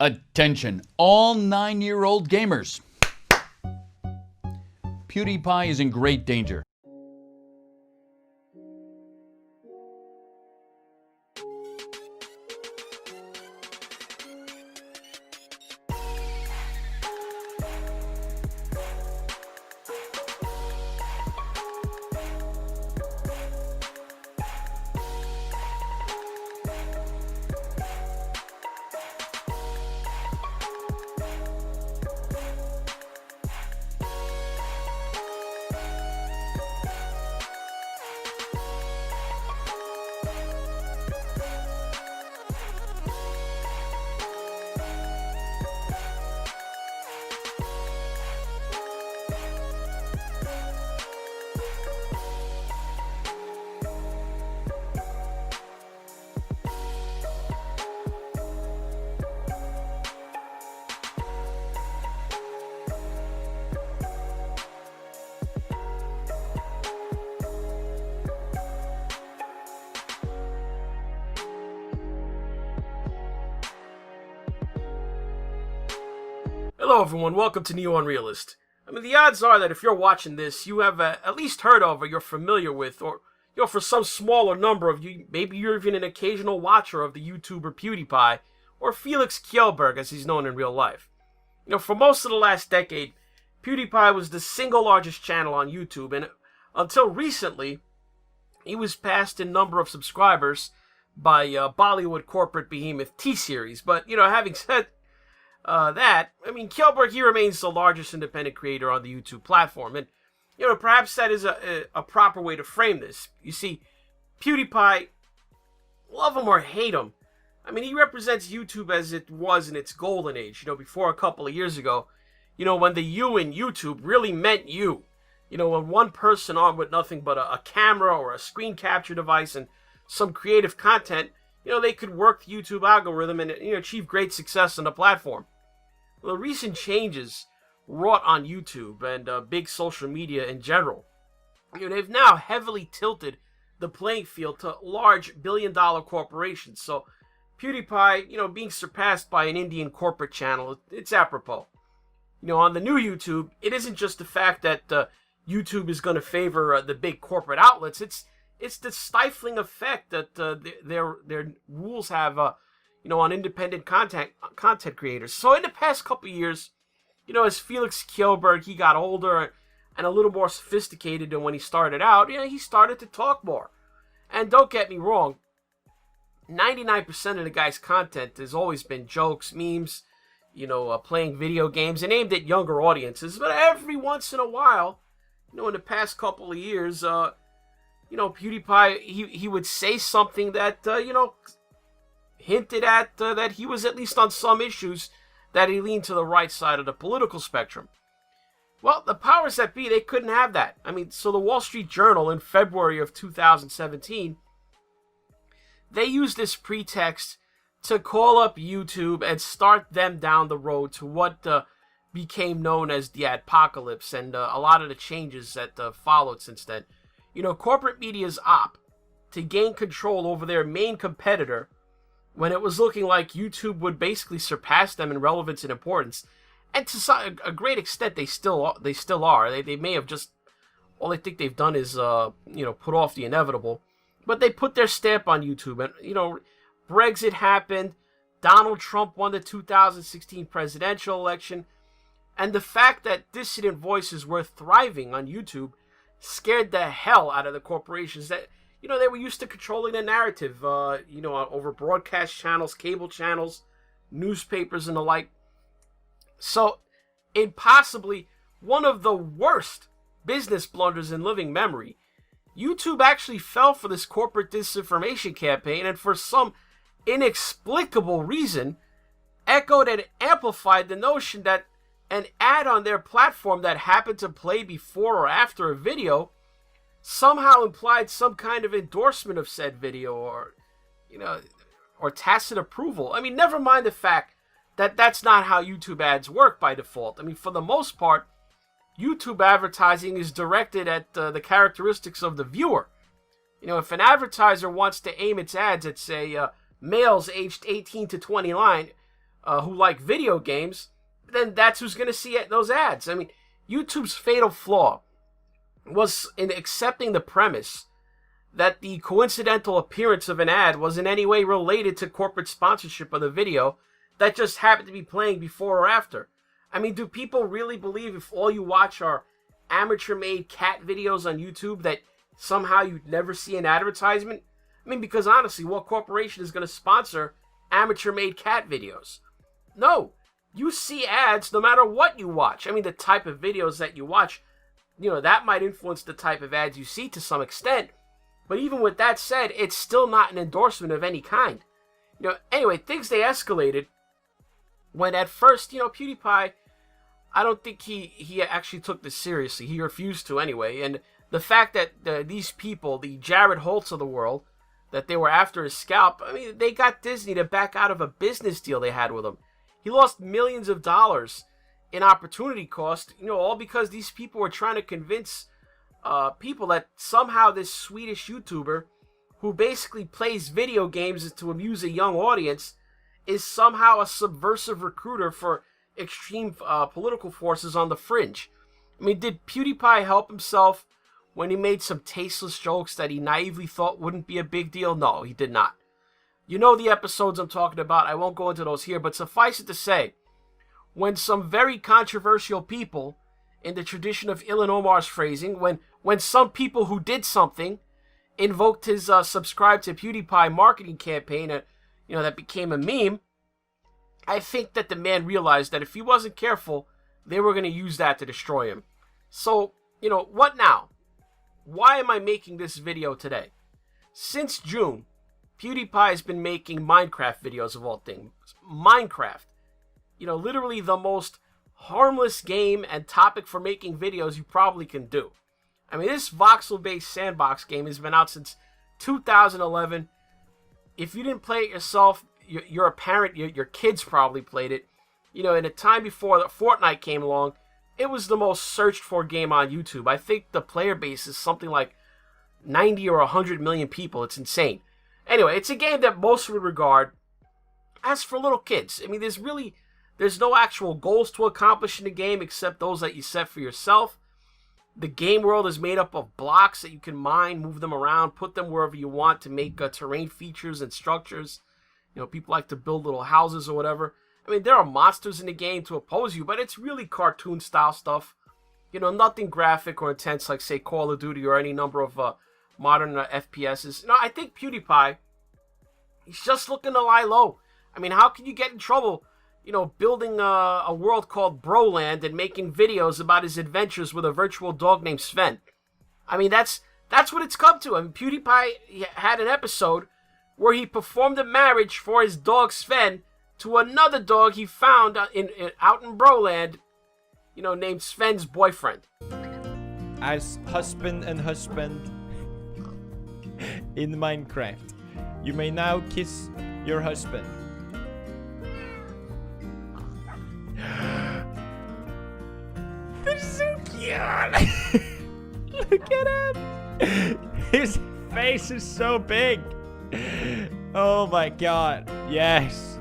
Attention, all 9-year-old gamers. PewDiePie is in great danger. Hello everyone, welcome to Neo Unrealist. The odds are that if you're watching this, you have at least heard of or you're familiar with, or for some smaller number of you, maybe you're even an occasional watcher of the YouTuber PewDiePie, or Felix Kjellberg as he's known in real life. For most of the last decade, PewDiePie was the single largest channel on YouTube, and until recently, he was passed in number of subscribers by Bollywood corporate behemoth T-Series. But, having said Kjellberg, he remains the largest independent creator on the YouTube platform. And, perhaps that is a proper way to frame this. You see, PewDiePie, love him or hate him, he represents YouTube as it was in its golden age, before a couple of years ago, when the you in YouTube really meant you. When one person armed with nothing but a camera or a screen capture device and some creative content, they could work the YouTube algorithm and, achieve great success on the platform. Well, the recent changes wrought on YouTube and big social media in general, they've now heavily tilted the playing field to large billion-dollar corporations. So PewDiePie, being surpassed by an Indian corporate channel, it's apropos. On the new YouTube, it isn't just the fact that YouTube is going to favor the big corporate outlets. It's the stifling effect that their rules have on independent content creators. So in the past couple of years, as Felix Kjellberg, he got older and a little more sophisticated than when he started out, he started to talk more. And don't get me wrong, 99% of the guy's content has always been jokes, memes, playing video games and aimed at younger audiences. But every once in a while, in the past couple of years, PewDiePie, he would say something that, hinted at that he was at least on some issues that he leaned to the right side of the political spectrum. Well, the powers that be, they couldn't have that. So the Wall Street Journal in February of 2017, they used this pretext to call up YouTube and start them down the road to what became known as the adpocalypse and a lot of the changes that followed since then. Corporate media's op to gain control over their main competitor when it was looking like YouTube would basically surpass them in relevance and importance. And to a great extent, they still are. They may have just, all I think they've done is, put off the inevitable. But they put their stamp on YouTube. And, Brexit happened. Donald Trump won the 2016 presidential election. And the fact that dissident voices were thriving on YouTube scared the hell out of the corporations that, they were used to controlling the narrative, over broadcast channels, cable channels, newspapers, and the like. So, in possibly one of the worst business blunders in living memory, YouTube actually fell for this corporate disinformation campaign and for some inexplicable reason echoed and amplified the notion that an ad on their platform that happened to play before or after a video somehow implied some kind of endorsement of said video or tacit approval. Never mind the fact that that's not how YouTube ads work by default. For the most part, YouTube advertising is directed at the characteristics of the viewer. If an advertiser wants to aim its ads at, say, males aged 18 to 29, who like video games, then that's who's going to see those ads. I mean, YouTube's fatal flaw was in accepting the premise that the coincidental appearance of an ad was in any way related to corporate sponsorship of the video that just happened to be playing before or after. I mean, do people really believe if all you watch are amateur-made cat videos on YouTube that somehow you'd never see an advertisement? I mean, because honestly, what corporation is going to sponsor amateur-made cat videos? No, you see ads no matter what you watch. I mean, the type of videos that you watch, that might influence the type of ads you see to some extent. But even with that said, it's still not an endorsement of any kind. Anyway, things they escalated when at first, PewDiePie, I don't think he actually took this seriously. He refused to anyway. And the fact that these people, the Jared Holtz of the world, that they were after his scalp, I mean, they got Disney to back out of a business deal they had with him. He lost millions of dollars in opportunity cost, all because these people were trying to convince people that somehow this Swedish YouTuber, who basically plays video games to amuse a young audience, is somehow a subversive recruiter for extreme political forces on the fringe. I mean, did PewDiePie help himself when he made some tasteless jokes that he naively thought wouldn't be a big deal? No, he did not. You know the episodes I'm talking about. I won't go into those here, but suffice it to say, when some very controversial people, in the tradition of Ilhan Omar's phrasing, when some people who did something invoked his subscribe to PewDiePie marketing campaign, that became a meme, I think that the man realized that if he wasn't careful, they were going to use that to destroy him. So, what now? Why am I making this video today? Since June, PewDiePie has been making Minecraft videos of all things. Minecraft. Literally the most harmless game and topic for making videos you probably can do. I mean, this voxel-based sandbox game has been out since 2011. If you didn't play it yourself, you're a parent, your kids probably played it. In a time before Fortnite came along, it was the most searched for game on YouTube. I think the player base is something like 90 or 100 million people. It's insane. Anyway, it's a game that most would regard as for little kids. I mean, there's no actual goals to accomplish in the game except those that you set for yourself. The game world is made up of blocks that you can mine, move them around, put them wherever you want to make terrain features and structures. People like to build little houses or whatever. I mean, there are monsters in the game to oppose you, but it's really cartoon-style stuff. Nothing graphic or intense like, say, Call of Duty or any number of modern FPSs. I think PewDiePie, he's just looking to lie low. I mean, how can you get in trouble, building a world called Broland and making videos about his adventures with a virtual dog named Sven? I mean, that's what it's come to. I mean, PewDiePie had an episode where he performed a marriage for his dog Sven to another dog he found out in Broland, named Sven's boyfriend. As husband and husband in Minecraft, you may now kiss your husband. They're so cute. Look at him. His face is so big. Oh my god. Yes.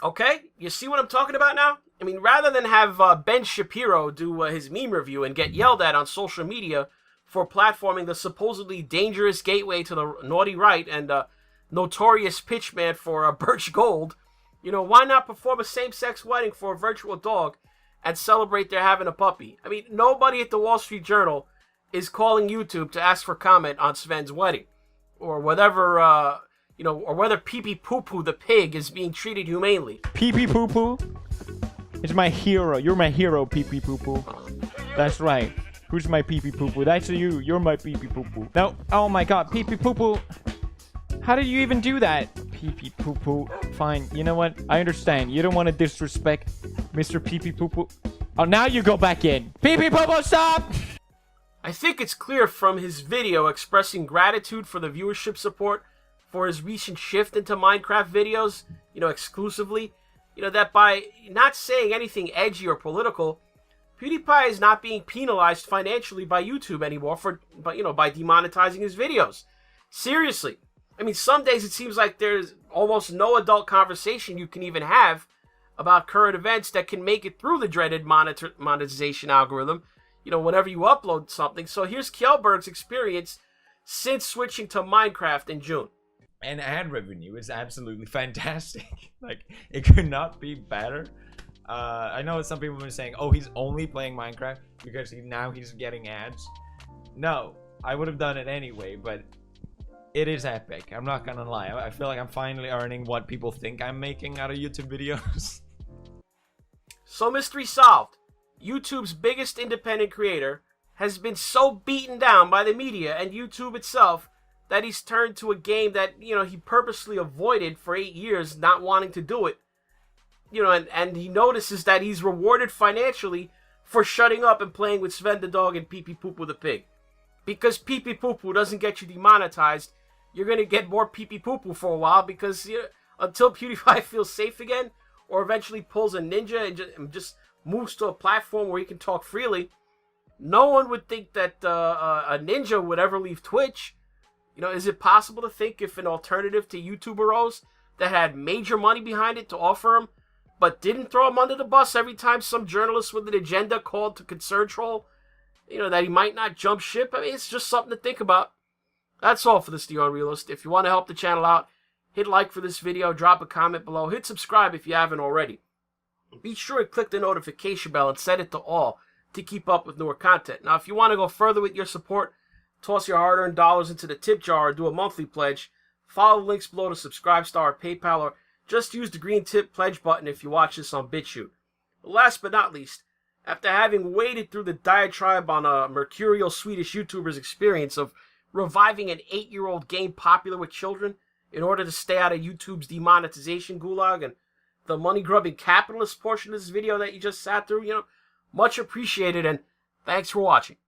Okay, you see what I'm talking about now? I mean, rather than have Ben Shapiro do his meme review and get yelled at on social media for platforming the supposedly dangerous gateway to the naughty right and notorious pitchman for Birch Gold, why not perform a same-sex wedding for a virtual dog and celebrate their having a puppy? I mean, nobody at the Wall Street Journal is calling YouTube to ask for comment on Sven's wedding, or whatever, or whether Pee Pee Poo Poo the pig is being treated humanely. Pee Pee Poo Poo is my hero. You're my hero, Pee Pee Poo Poo. That's right. Who's my Pee Pee Poo Poo? That's you. You're my Pee Pee Poo Poo. No. Oh my god, Pee Pee Poo Poo. How did you even do that? Pee Pee Poo Poo. Fine. You know what? I understand. You don't want to disrespect Mr. Pee Pee Poo Poo. Oh, now you go back in. Pee Pee Poo Poo, stop! I think it's clear from his video expressing gratitude for the viewership support for his recent shift into Minecraft videos, exclusively, that by not saying anything edgy or political, PewDiePie is not being penalized financially by YouTube anymore by demonetizing his videos. Seriously. I mean, some days it seems like there's almost no adult conversation you can even have about current events that can make it through the dreaded monetization algorithm, whenever you upload something. So here's Kjellberg's experience since switching to Minecraft in June. And ad revenue is absolutely fantastic. Like, it could not be better. I know some people have been saying, oh, he's only playing Minecraft because now he's getting ads. No, I would have done it anyway, but it is epic. I'm not gonna lie. I feel like I'm finally earning what people think I'm making out of YouTube videos. So mystery solved. YouTube's biggest independent creator has been so beaten down by the media and YouTube itself that he's turned to a game that, he purposely avoided for 8 years, not wanting to do it. And he notices that he's rewarded financially for shutting up and playing with Sven the dog and Pee Pee Poo Poo the pig. Because Pee Pee Poo Poo doesn't get you demonetized, you're going to get more Pee Pee Poo Poo for a while, because until PewDiePie feels safe again, or eventually pulls a ninja and just moves to a platform where he can talk freely, no one would think that a ninja would ever leave Twitch. Is it possible to think if an alternative to YouTuber rose that had major money behind it to offer him, but didn't throw him under the bus every time some journalist with an agenda called to concern troll, that he might not jump ship? I mean, it's just something to think about. That's all for this The Unrealist. If you want to help the channel out, hit like for this video, drop a comment below, hit subscribe if you haven't already. Be sure to click the notification bell and set it to all to keep up with newer content. Now, if you want to go further with your support, toss your hard-earned dollars into the tip jar or do a monthly pledge. Follow the links below to Subscribestar or PayPal, or just use the green tip pledge button if you watch this on BitChute. Last but not least, after having waded through the diatribe on a mercurial Swedish YouTuber's experience of reviving an 8-year-old game popular with children in order to stay out of YouTube's demonetization gulag and the money-grubbing capitalist portion of this video that you just sat through, much appreciated, and thanks for watching.